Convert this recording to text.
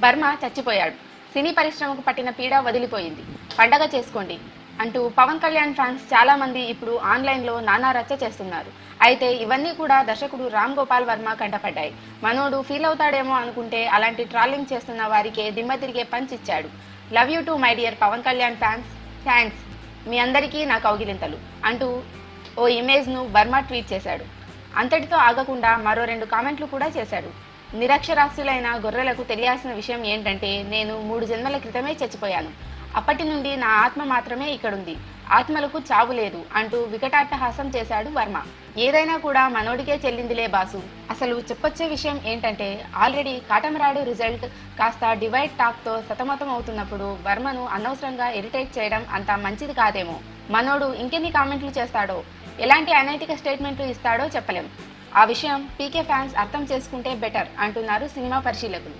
వర్మ చచ్చిపోయాడు. సినీ పరిశ్రమకు పట్టిన పీడ వదిలిపోయింది. పండగ చేసుకోండి అంటూ పవన్ కళ్యాణ్ ఫ్యాన్స్ చాలా మంది ఇప్పుడు ఆన్లైన్లో నానా రచ్చ చేస్తున్నారు. అయితే ఇవన్నీ కూడా దర్శకుడు రామ్ గోపాల్ వర్మ కంటపడ్డాయి. మనోడు ఫీల్ అవుతాడేమో అనుకుంటే అలాంటి ట్రాలింగ్ చేస్తున్న వారికే దిమ్మ తిరిగే పంచ్ ఇచ్చాడు. Love you too my dear Pawan Kalyan fans, thanks, మీ అందరికీ నా కౌగిలింతలు అంటూ ఓ ఇమేజ్ను వర్మ ట్వీట్ చేశాడు. అంతటితో ఆగకుండా మరో 2 కామెంట్లు కూడా చేశాడు. నిరక్షరాస్యులైన గొర్రెలకు తెలియాల్సిన విషయం ఏంటంటే నేను 3 జన్మల క్రితమే చచ్చిపోయాను. అప్పటి నుండి నా ఆత్మ మాత్రమే ఇక్కడుంది. ఆత్మలకు చావు లేదు అంటూ వికటాట్టహాసం చేశాడు వర్మ. ఏదైనా కూడా మనోడికే చెల్లిందిలే బాసు. అసలు చెప్పొచ్చే విషయం ఏంటంటే ఆల్రెడీ కాటమరాడు రిజల్ట్ కాస్త డివైడ్ టాక్తో సతమతం అవుతున్నప్పుడు వర్మను అనవసరంగా ఇరిటేట్ చేయడం అంత మంచిది కాదేమో. మనోడు ఇంకెన్ని కామెంట్లు చేస్తాడో, ఎలాంటి అనైతిక స్టేట్మెంట్లు ఇస్తాడో చెప్పలేం. ఆ విషయం పీకే ఫ్యాన్స్ అర్థం చేసుకుంటే బెటర్ అంటున్నారు సినిమా పరిశీలకులు.